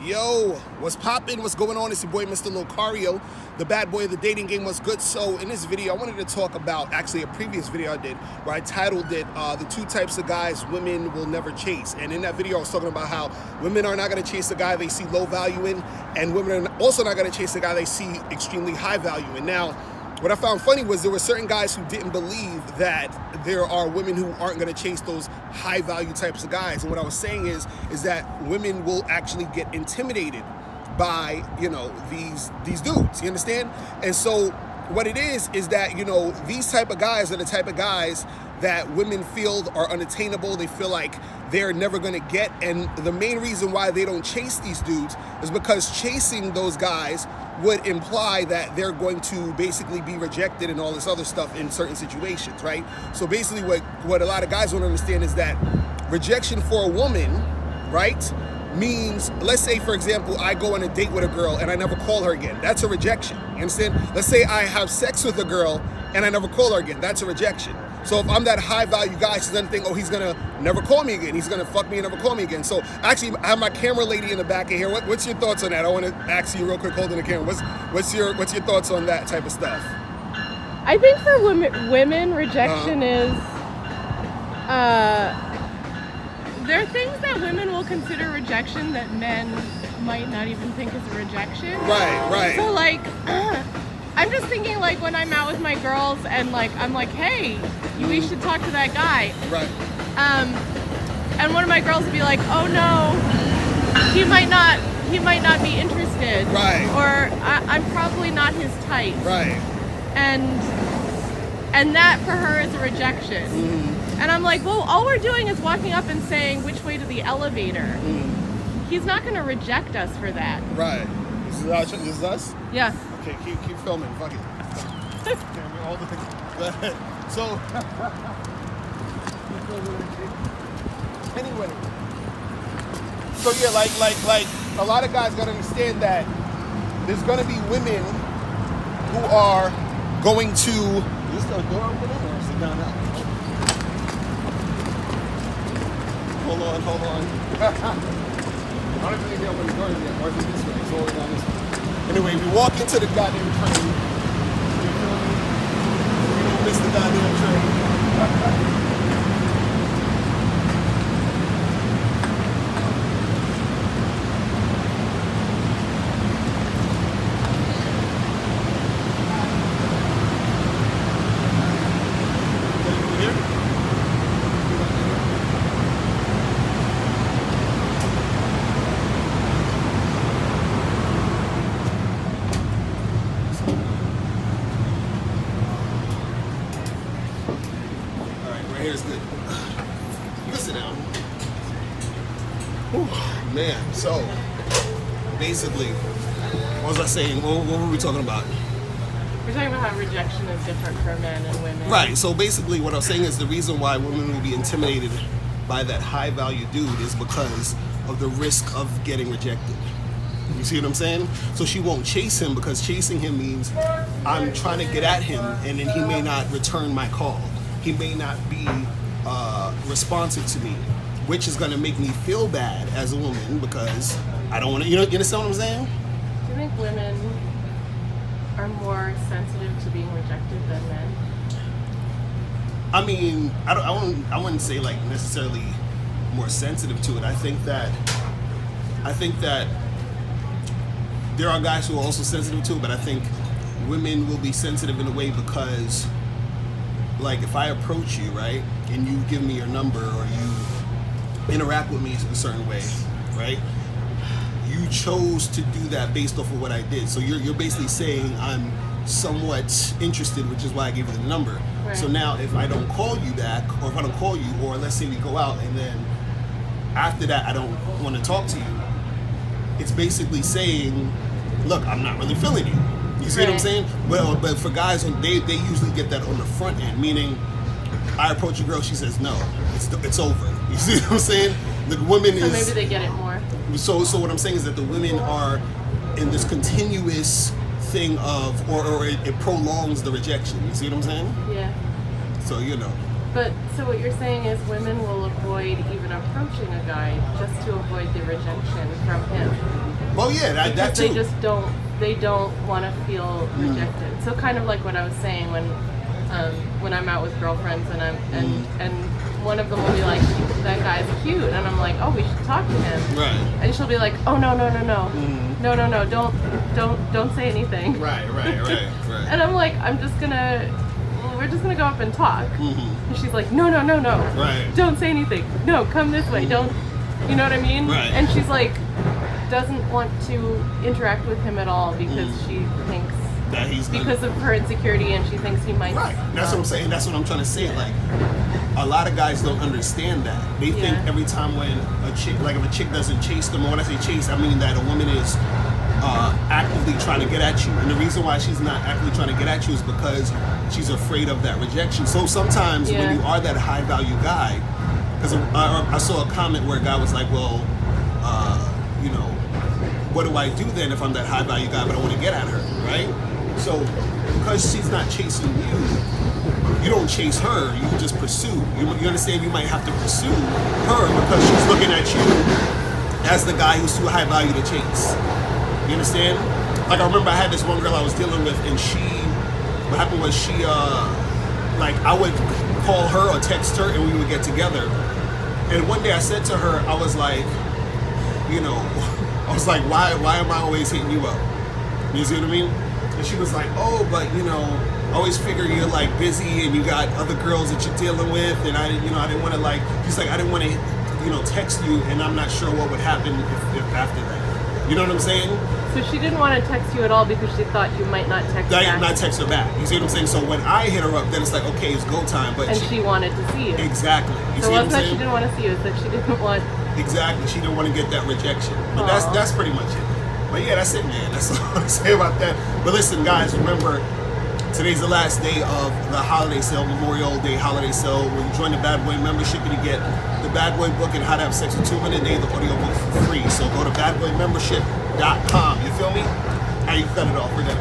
Yo, what's poppin'? What's going on? It's your boy, Mr. Locario, the bad boy of the dating game. What's good? So in this video, I wanted to talk about actually a previous video I did where I titled it, the two types of guys women will never chase. And in that video, I was talking about how women are not going to chase a guy they see low value in, and women are also not going to chase a guy they see extremely high value in. Now, what I found funny was there were certain guys who didn't believe that there are women who aren't going to chase those high value types of guys. And what I was saying is that women will actually get intimidated by, these dudes, you understand? And so what it is that, these type of guys are the type of guys that women feel are unattainable. They feel like they're never going to get. And the main reason why they don't chase these dudes is because chasing those guys would imply that they're going to basically be rejected and all this other stuff in certain situations, right? So basically what a lot of guys don't understand is that rejection for a woman, right, means, let's say, for example, I go on a date with a girl and I never call her again. That's a rejection. You understand? Let's say I have sex with a girl and I never call her again. That's a rejection. So if I'm that high value guy, she doesn't think, oh, he's gonna never call me again. He's gonna fuck me and never call me again. So actually, I have my camera lady in the back of here. What's your thoughts on that? I want to ask you real quick, holding the camera. What's your thoughts on that type of stuff? I think for women, rejection is there are things that women will consider rejection that men might not even think is a rejection. Right. So like, I'm just thinking like when I'm out with my girls and like I'm like, hey, we should talk to that guy. Right. And one of my girls would be like, oh no, he might not be interested. Right. Or I'm probably not his type. Right. And that for her is a rejection. Mm-hmm. And I'm like, well, all we're doing is walking up and saying which way to the elevator. Mm-hmm. He's not going to reject us for that. Right. This is us? Yeah. Okay, keep filming. Fuck it. All the things. Go ahead. So, anyway. So yeah, like a lot of guys gotta understand that there's gonna be women who are going to. Is this the door opening or is it down now? Hold on. I don't think they open the door yet. Or is it this way? It's all down this way. Anyway, we walk into the goddamn train. You feel me? We don't miss the goddamn train. Here's good. You can sit down. Whew, man, so basically, what was I saying? What were we talking about? We're talking about how rejection is different for men and women. Right, so basically what I was saying is the reason why women will be intimidated by that high value dude is because of the risk of getting rejected. You see what I'm saying? So she won't chase him because chasing him means I'm trying to get at him and then he may not return my call. He may not be responsive to me, which is going to make me feel bad as a woman because I don't want to, you understand what I'm saying? Do you think women are more sensitive to being rejected than men? I mean, I wouldn't say like necessarily more sensitive to it. I think that there are guys who are also sensitive to it, but I think women will be sensitive in a way because, like, if I approach you, right, and you give me your number or you interact with me in a certain way, right, you chose to do that based off of what I did. So you're basically saying I'm somewhat interested, which is why I gave you the number. Right. So now if I don't call you back, or if I don't call you, or let's say we go out and then after that I don't want to talk to you, it's basically saying, look, I'm not really feeling you. You see what I'm saying? Well, but for guys, they usually get that on the front end, meaning I approach a girl, she says no, it's over. You see what I'm saying? The women so maybe they get it more. So what I'm saying is that the women are in this continuous thing of, or it prolongs the rejection. You see what I'm saying? Yeah. So But so what you're saying is women will avoid even approaching a guy just to avoid the rejection from him. Well, yeah, that too. They don't want to feel rejected. So kind of like what I was saying when I'm out with girlfriends and one of them will be like, that guy's cute, and I'm like, oh, we should talk to him. Right. And she'll be like, oh, no, don't say anything. Right. And I'm like, we're just gonna go up and talk. And she's like, no. Right. Don't say anything. No, come this way. Don't, you know what I mean? Right. And she's like, doesn't want to interact with him at all because she thinks that he's because of her insecurity, and she thinks he might. Right. That's what I'm saying. That's what I'm trying to say. Like, a lot of guys don't understand that. They think every time when a chick, like if a chick doesn't chase them, or when I say chase, I mean that a woman is actively trying to get at you. And the reason why she's not actively trying to get at you is because she's afraid of that rejection. So sometimes when you are that high value guy, because I saw a comment where a guy was like, well, you know, what do I do then if I'm that high value guy but I want to get at her, right? So because she's not chasing you, you don't chase her, you just pursue. You understand? You might have to pursue her because she's looking at you as the guy who's too high value to chase. You understand? Like I remember I had this one girl I was dealing with, and what happened was like I would call her or text her and we would get together. And one day I said to her, I was like, you know, why am I always hitting you up? You see what I mean? And she was like, oh, but you know, I always figure you're like busy and you got other girls that you're dealing with, and I didn't want to like. She's like, I didn't want to, you know, text you, and I'm not sure what would happen if after that. You know what I'm saying? So she didn't want to text you at all because she thought you might not text back. Not text her back. You see what I'm saying? So when I hit her up, then it's like, okay, it's go time. But she wanted to see you. Exactly. You so see it what I'm wasn't that saying? she didn't want to see you, it's that she didn't want. Exactly. She didn't want to get that rejection. But that's pretty much it. But yeah, that's it, man. That's all I say about that. But listen, guys, remember, today's the last day of the holiday sale, Memorial Day holiday sale. When you join the Bad Boy membership, and you get the Bad Boy book and How to Have Sex in 2 Minutes a Day, the audio book for free. So go to badboymembership.com. You feel me? How you cut it off? We're done.